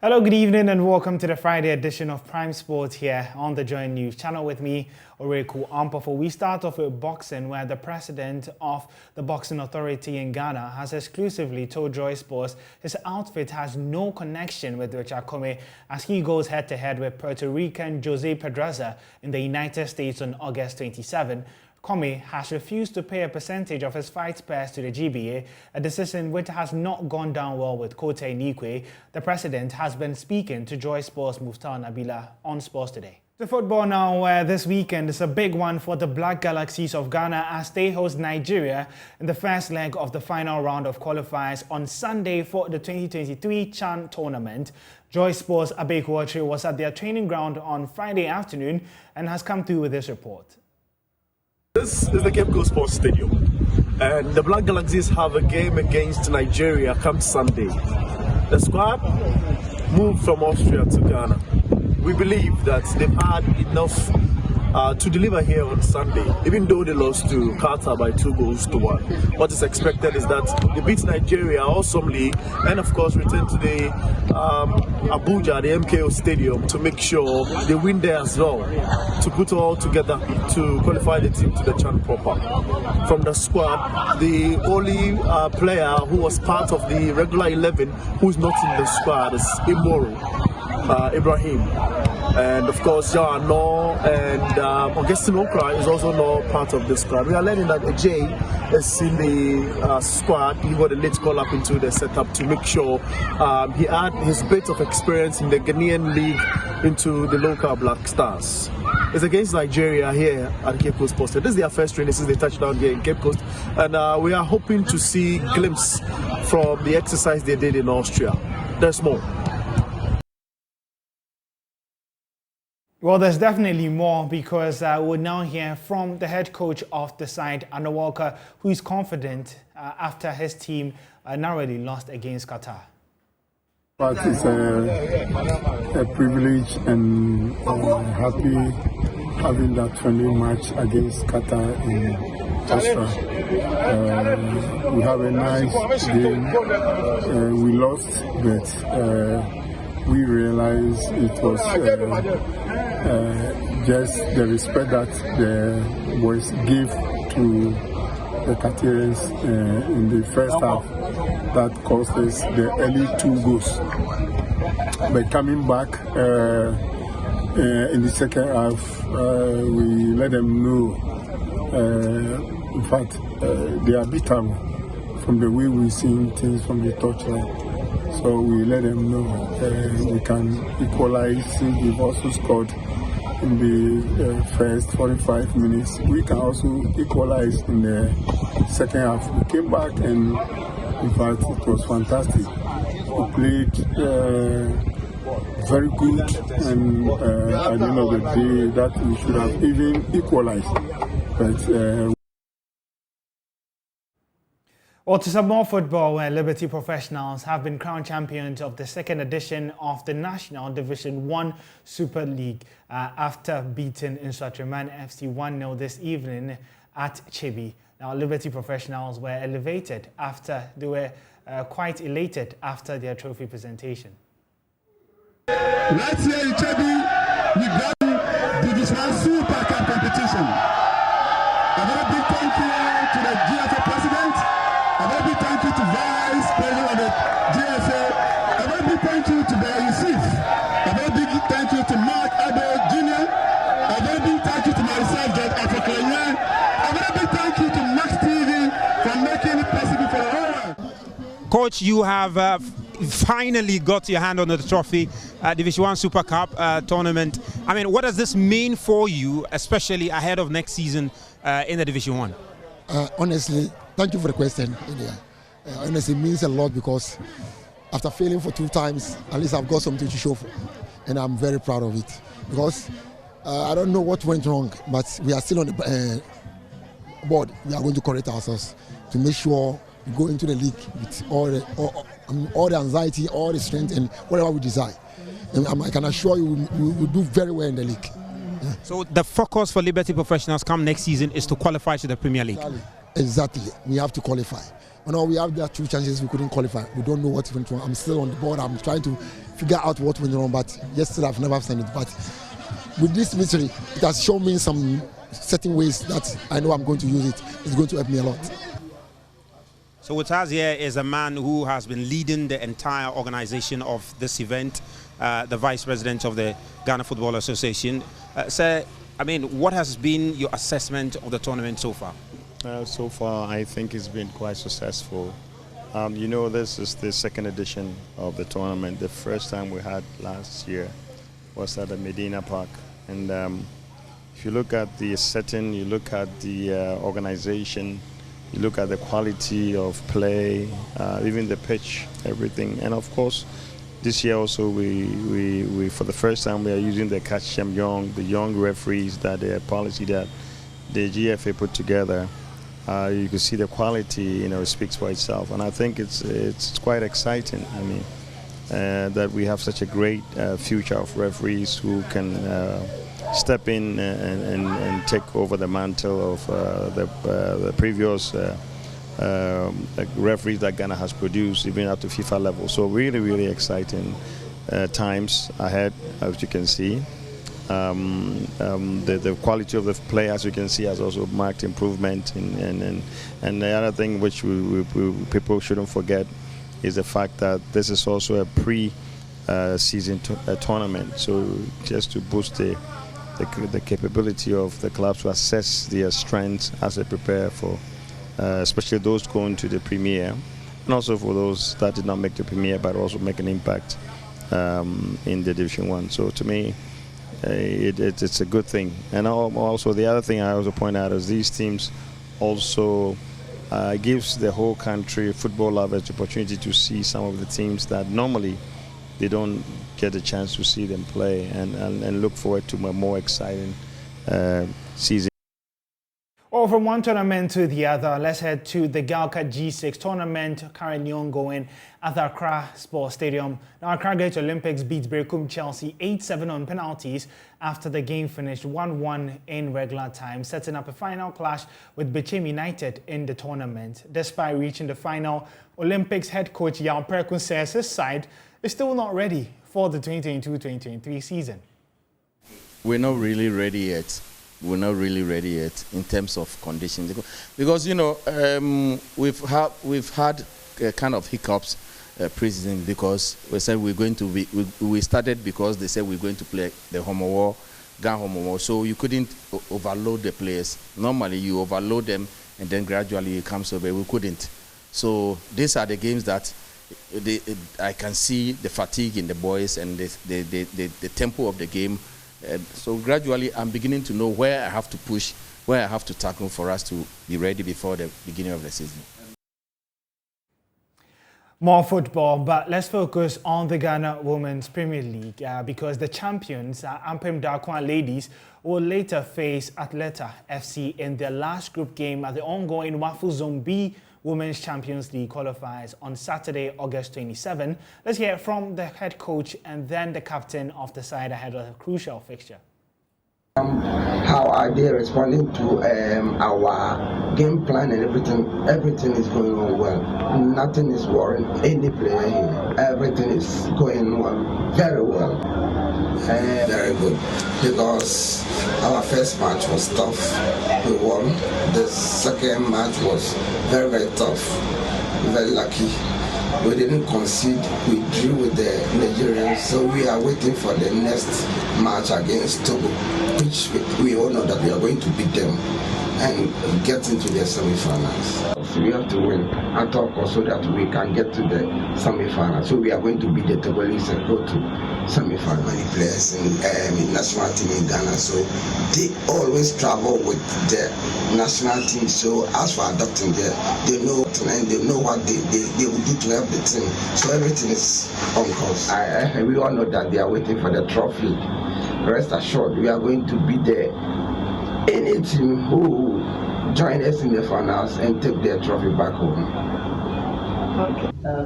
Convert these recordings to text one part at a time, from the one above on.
Hello, good evening and welcome to the Friday edition of Prime Sports here on the Joint News channel with me, Owuraku Ampofo. We start off with boxing, where the president of the Boxing Authority in Ghana has exclusively told Joy Sports his outfit has no connection with Richard Commey as he goes head-to-head with Puerto Rican Jose Pedraza in the United States on August 27. Commey has refused to pay a percentage of his fight purse to the GBA, a decision which has not gone down well with Kote Nikwe. The president has been speaking to Joy Sports' Muftar Nabila on Sports Today. To football now, where this weekend is a big one for the Black Galaxies of Ghana as they host Nigeria in the first leg of the final round of qualifiers on Sunday for the 2023 CHAN tournament. Joy Sports' Abekwatri was at their training ground on Friday afternoon and has come through with this report. This is the Cape Coast Sports Stadium, and the Black Galaxies have a game against Nigeria come Sunday. The squad moved from Austria to Ghana. We believe that they've had enough to deliver here on Sunday, even though they lost to Qatar by 2-1. What is expected is that they beat Nigeria awesomely and of course return to the Abuja, the MKO Stadium, to make sure they win there as well, to put all together to qualify the team to the CHAN proper. From the squad, the only player who was part of the regular 11 who is not in the squad is Ibrahim. And of course, Jano and Augustine Okra is also not part of the squad. We are learning that Jay is in the squad. He got a late call up into the setup to make sure he had his bit of experience in the Ghanaian league into the local Black Stars. It's against Nigeria here at Cape Coast Sports. This is their first training since they touched down here in Cape Coast. And we are hoping to see a glimpse from the exercise they did in Austria. There's more. Well, there's definitely more because we'll now hear from the head coach of the side, Walker, who is confident after his team narrowly lost against Qatar. But it's a privilege and happy having that friendly match against Qatar in Austria. We have a nice game. We lost, but we realized it was just the respect that the boys gave to the Qatarians in the first half that cost us the early 2 goals. But coming back in the second half, we let them know, in fact, they are beatable from the way we see things from the touchline. So we let them know we can equalize. We've also scored in the first 45 minutes. We can also equalize in the second half. We came back and in fact it was fantastic. We played very good, and at the end of the day that we should have even equalized. But Well, to some more football, where Liberty Professionals have been crowned champions of the second edition of the National Division 1 Super League after beating Nsatreman FC 1-0 this evening at Chibi. Now, Liberty Professionals were elevated after they were quite elated after their trophy presentation. Last year in Chibi, we won Division 1 Super Cup competition. A very big thank you to the GHALCA president. A very big thank you to Vice President of the GSA. A very big thank you to the Yusuf. A very big thank you to Mark Ado Jr. A very big thank you to myself, Judge African. A very big thank you to Max TV for making it possible for the whole world. Coach, you have finally got your hand on the trophy, Division 1 Super Cup tournament. I mean, what does this mean for you, especially ahead of next season in the Division 1? Honestly, thank you for the question. Honestly, it means a lot because after failing for 2 times, at least I've got something to show for, and I'm very proud of it. Because I don't know what went wrong, but we are still on the board. We are going to correct ourselves to make sure we go into the league with all the anxiety, all the strength, and whatever we desire. And I can assure you, we will do very well in the league. So the focus for Liberty Professionals come next season is to qualify to the Premier League. Exactly. We have to qualify. Now we have there 2 chances we couldn't qualify. We don't know what went wrong. I'm still on the board. I'm trying to figure out what went wrong, but yesterday I've never seen it. But with this mystery, it has shown me some certain ways that I know I'm going to use it. It's going to help me a lot. So with us here is a man who has been leading the entire organization of this event, the Vice President of the Ghana Football Association. Sir, I mean, what has been your assessment of the tournament so far? So far, I think it's been quite successful. You know, this is the 2nd edition of the tournament. The first time we had last year was at the Medina Park. And if you look at the setting, you look at the organization, you look at the quality of play, even the pitch, everything. And of course, this year also, we for the first time, we are using the the young referees, that the policy that the GFA put together. You can see the quality, you know, it speaks for itself, and I think it's quite exciting. I mean, that we have such a great future of referees who can step in and take over the mantle of the previous referees that Ghana has produced, even up to FIFA level. So really, really exciting times ahead, as you can see. The quality of the play, as you can see, has also marked improvement. And the other thing which people shouldn't forget is the fact that this is also a pre-season tournament. So just to boost the capability of the clubs to assess their strengths as they prepare for, especially those going to the Premier, and also for those that did not make the Premier but also make an impact in the Division 1. So to me, it's a good thing. And also the other thing I also point out is these teams also gives the whole country football lovers the opportunity to see some of the teams that normally they don't get a chance to see them play, and look forward to a more exciting season. Well, from one tournament to the other, let's head to the GHALCA G6 tournament currently ongoing at the Accra Sports Stadium. Now, Accra Great Olympics beat Berekum Chelsea 8-7 on penalties after the game finished 1-1 in regular time, setting up a final clash with Bechem United in the tournament. Despite reaching the final, Olympics head coach Yao Perkun says his side is still not ready for the 2022-2023 season. We're not really ready yet. We're not really ready yet in terms of conditions, because you know we've had kind of hiccups pre-season, because we said we're going to be we started because they said we're going to play the Homo War, Ghana Homo War, so you couldn't overload the players. Normally you overload them and then gradually it comes over. We couldn't. So these are the games that I can see the fatigue in the boys and the tempo of the game. So gradually I'm beginning to know where I have to push, where I have to tackle for us to be ready before the beginning of the season. More football, but let's focus on the Ghana Women's Premier League because the champions, Ampem Darkoa Ladies, will later face Athleta FC in their last group game at the ongoing WAFC Zone B Women's Champions League qualifiers on Saturday, August 27. Let's hear from the head coach and then the captain of the side ahead of a crucial fixture. How are they responding to our game plan and everything? Everything is going on well. Nothing is worrying any player here. Everything is going well, very well. Very good, because our first match was tough. We won. The second match was very, very tough. Very lucky. We didn't concede. We drew with the Nigerians, so we are waiting for the next match against Togo, which we all know that we are going to beat them and get into the semi-finals. So we have to win at all costs so that we can get to the semi-finals. So we are going to beat the Togolese and go to semi-final. Many players in national team in Ghana, so they always travel with the national team. So as for adopting they know and they know what they will do to help the team. So everything is on course. We all know that they are waiting for the trophy. Rest assured, we are going to be there. Any team who join us in the finals and take their trophy back home.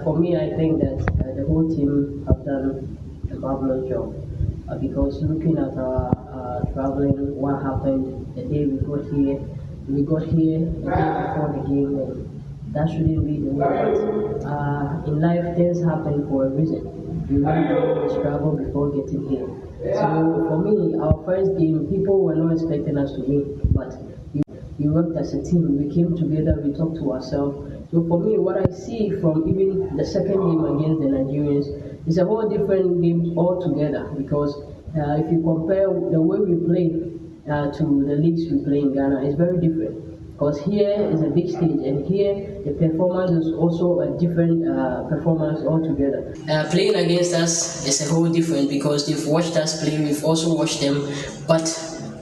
For me, I think that the whole team have done a marvelous job because looking at our traveling, what happened the day we got here, we got here a day before the game, and that shouldn't be the way. But in life, things happen for a reason. We went through the struggle before getting here. So for me, our first game, people were not expecting us to win, but we worked as a team. We came together, we talked to ourselves. So for me, what I see from even the second game against the Nigerians is a whole different game altogether, because if you compare the way we play to the leagues we play in Ghana, it's very different. Because here is a big stage, and here the performance is also a different performance altogether. Playing against us is a whole different, because they've watched us play, we've also watched them, but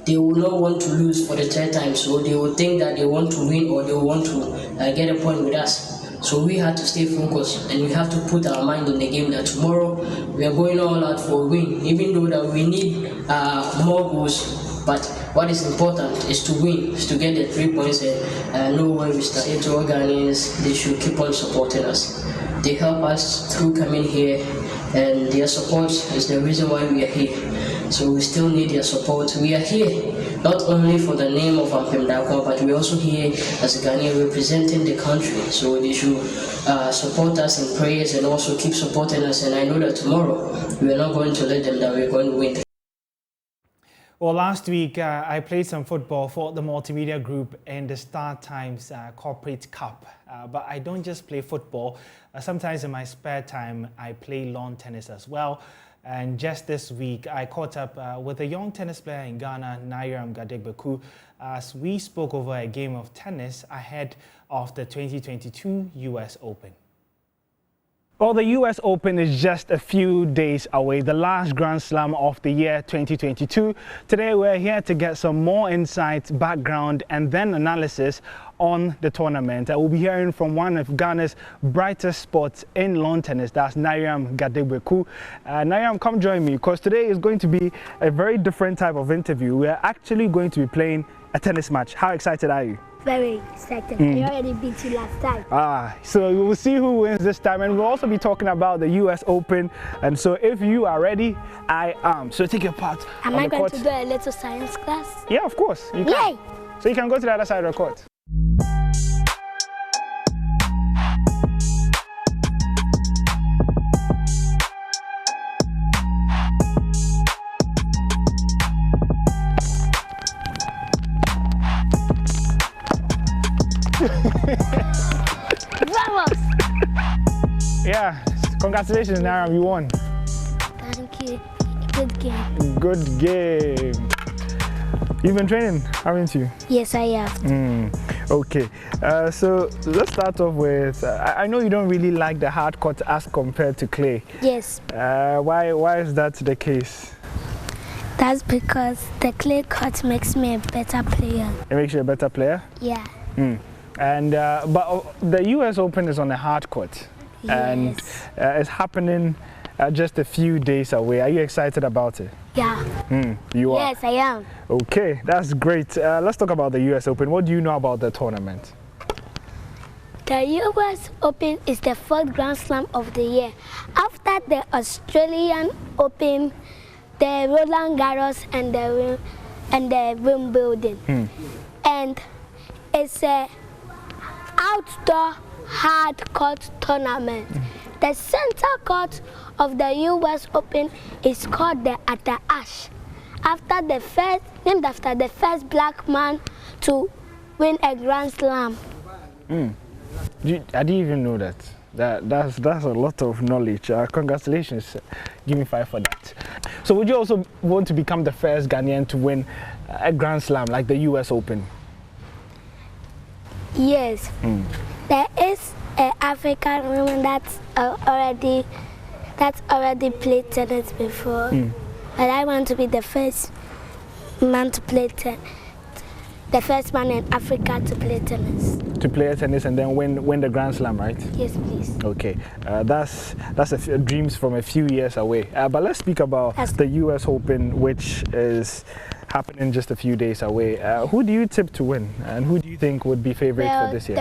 they will not want to lose for the third time, so they will think that they want to win or they want to get a point with us. So we had to stay focused, and we have to put our mind on the game that tomorrow we are going all out for a win, even though that we need more goals. But what is important is to win, is to get the 3 points and know where we start. To our Ghanaians, they should keep on supporting us. They help us through coming here, and their support is the reason why we are here. So we still need their support. We are here not only for the name of Ampem Darkoa, but we're also here as a Ghanaian representing the country. So they should support us in prayers and also keep supporting us. And I know that tomorrow we are not going to let them down. We're going to win. Well, last week I played some football for the multimedia group in the Star Times Corporate Cup. But I don't just play football. Sometimes in my spare time I play lawn tennis as well. And just this week I caught up with a young tennis player in Ghana, Nairam Gadegbeku, as we spoke over a game of tennis ahead of the 2022 US Open. Well, the US Open is just a few days away, the last Grand Slam of the year 2022. Today we're here to get some more insights, background and then analysis on the tournament. We'll be hearing from one of Ghana's brightest spots in lawn tennis, that's Nairam Gadegbeku. Nairam, come join me, because today is going to be a very different type of interview. We're actually going to be playing a tennis match. How excited are you? Very excited. I already beat you last time. So we will see who wins this time, and we'll also be talking about the US Open. And so if you are ready, I am. So take your part. Am I going to do a little science class? Yeah, of course. You can. Yay! So you can go to the other side of the court. Vamos! Yeah, congratulations, Nairam, you won. Thank you. Good game. Good game. You've been training, haven't you? Yes, I have. Okay, so let's start off with, I know you don't really like the hard court as compared to clay. Yes. Why is that the case? That's because the clay court makes me a better player. It makes you a better player? Yeah. And but the US Open is on a hard court, Yes. and it's happening just a few days away. Are you excited about it? Yeah. You are? Yes, I am. Okay, that's great. Let's talk about the US Open. What do you know about the tournament? The US Open is the fourth Grand Slam of the year. After the Australian Open, the Roland Garros and the Wimbledon. And it's a outdoor hard court tournament. The center court of the US Open is called the Ash, named after the first black man to win a Grand Slam. I didn't even know that. That's a lot of knowledge. Congratulations. Give me 5 for that. So would you also want to become the first Ghanaian to win a Grand Slam like the US Open? Yes. There is an African woman that's already played tennis before. But I want to be the first man to play tennis. The first man in Africa to play tennis. To play tennis and then win the Grand Slam, right? Yes, please. Okay, that's dreams from a few years away. But let's speak about the US Open, which is happening just a few days away. Who do you tip to win, and who do you think would be favorites for this year?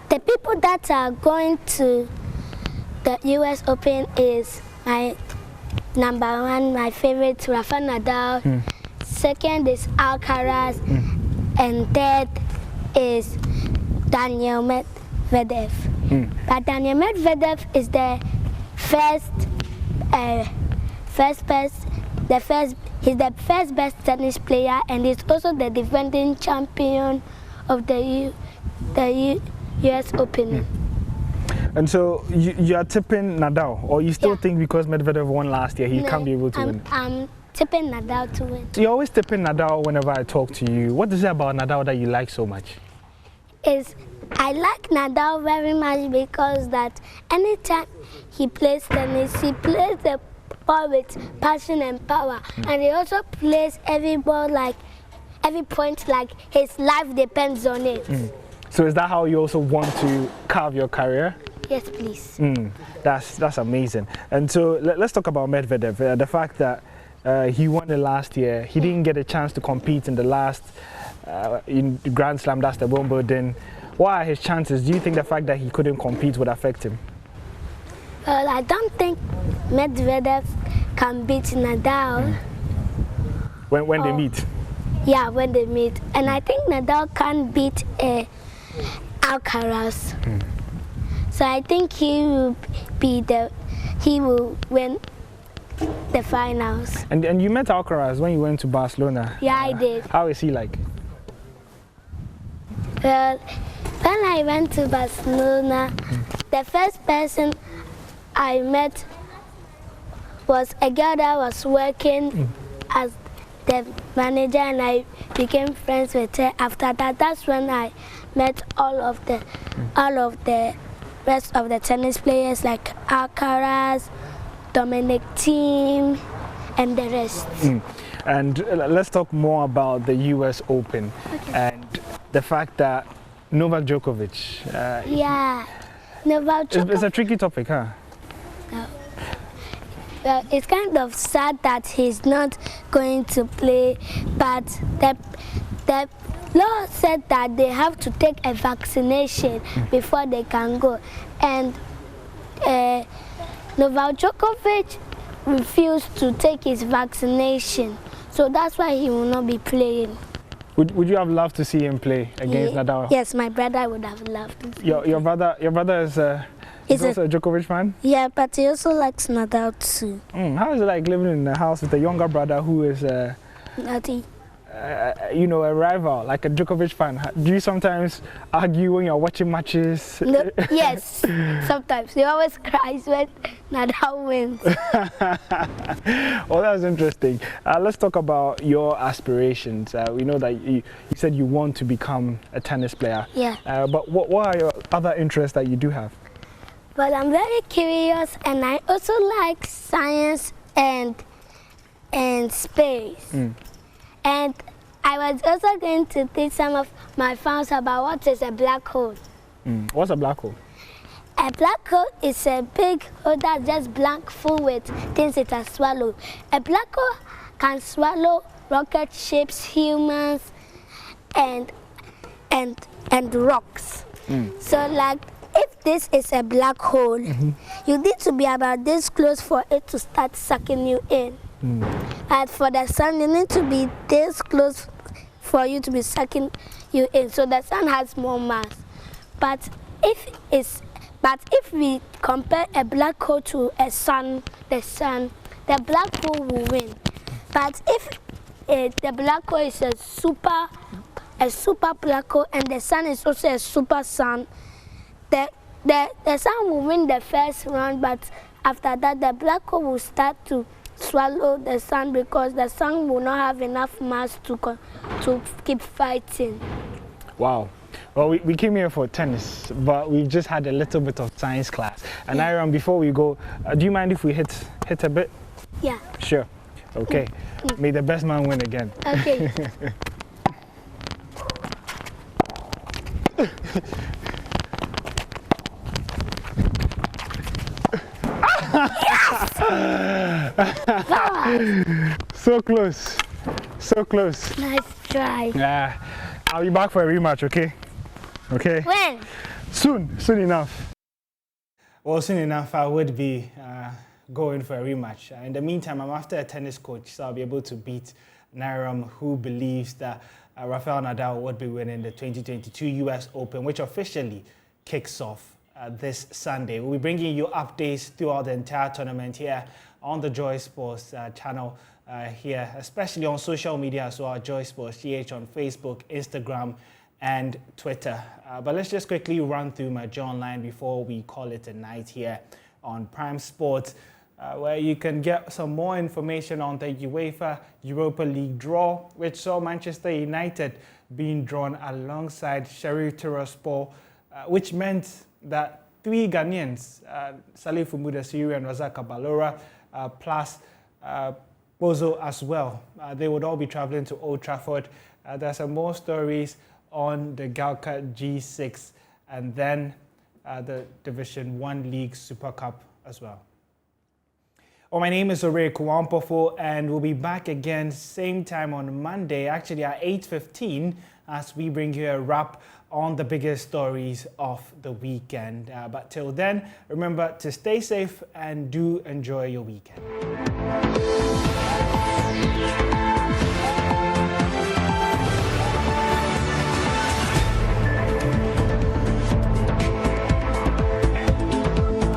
The people that are going to the US Open is my number one, my favorite, Rafa Nadal. Second is Alcaraz, and third is Daniel Medvedev. But Daniel Medvedev is the he's the first best tennis player, and he's also the defending champion of the US Open. And so you are tipping Nadal, or you still think because Medvedev won last year, he can't be able to win? I'm tipping Nadal to win. So you're always tipping Nadal whenever I talk to you. What is it about Nadal that you like so much? I like Nadal very much because that anytime he plays tennis, he plays the ball with passion and power, and he also plays every ball like every point like his life depends on it. So is that how you also want to carve your career? Yes, please. That's amazing. And so let's talk about Medvedev. The fact that he won it last year, he didn't get a chance to compete in the last in the Grand Slam, that's the Wimbledon. What are his chances? Do you think the fact that he couldn't compete would affect him? Well, I don't think Medvedev can beat Nadal. When they meet? Yeah, when they meet. And I think Nadal can beat Alcaraz. So I think he will win the finals. And you met Alcaraz when you went to Barcelona. Yeah, I did. How is he like? Well, when I went to Barcelona, the first person I met was a girl that was working as the manager, and I became friends with her. After that, that's when I met all of the rest of the tennis players like Alcaraz, Dominic Thiem, and the rest. And let's talk more about the US Open and the fact that Novak Djokovic. Novak Djokovic. It's a tricky topic, huh? No. Well, it's kind of sad that he's not going to play, but the law said that they have to take a vaccination before they can go. And Novak Djokovic refused to take his vaccination, so that's why he will not be playing. Would you have loved to see him play against Nadal? Yes, my brother would have loved to see your brother is he's also a Djokovic fan? Yeah, but he also likes Nadal too. How is it like living in a house with a younger brother who is naughty? You know, a rival, like a Djokovic fan? Do you sometimes argue when you're watching matches? No, yes, sometimes. He always cries when Nadal wins. Well, that's interesting. Let's talk about your aspirations. We know that you said you want to become a tennis player. Yeah. But what are your other interests that you do have? Well, I'm very curious, and I also like science and space. And I was also going to teach some of my fans about what is a black hole. What's a black hole? A black hole is a big hole that's just blank full with things it has swallowed. A black hole can swallow rocket ships, humans, and rocks. So like, if this is a black hole, you need to be about this close for it to start sucking you in. And for the sun, you need to be this close for you to be sucking you in. So the sun has more mass. But if we compare a black hole to the sun, the black hole will win. But if the black hole is a super black hole and the sun is also a super sun, the sun will win the first round. But after that, the black hole will start to swallow the sun because the sun will not have enough mass to keep fighting. Wow. Well, we came here for tennis, but we've just had a little bit of science class. And Aaron, before we go, do you mind if we hit a bit? Yeah. Sure. Okay. May the best man win again. Okay. So close. So close. Nice try. Yeah. I'll be back for a rematch, okay? Okay? When? Soon enough. Well, soon enough, I would be going for a rematch. In the meantime, I'm after a tennis coach, so I'll be able to beat Nairam, who believes that Rafael Nadal would be winning the 2022 US Open, which officially kicks off this Sunday. We'll be bringing you updates throughout the entire tournament here on the Joy Sports channel here, especially on social media as well, Joy Sports GH on Facebook, Instagram, and Twitter. But let's just quickly run through my Joy Online before we call it a night here on Prime Sports, where you can get some more information on the UEFA Europa League draw, which saw Manchester United being drawn alongside Sheriff Tiraspol, which meant that 3 Ghanaians, Salif Mudasiri and Razak Abalora, plus Bozo as well, they would all be traveling to Old Trafford. There's some more stories on the GHALCA G6 and then the Division 1 League Super Cup as well. Well, my name is Owuraku Ampofo, and we'll be back again same time on Monday, actually at 8:15, as we bring you a wrap on the biggest stories of the weekend. But till then, remember to stay safe and do enjoy your weekend.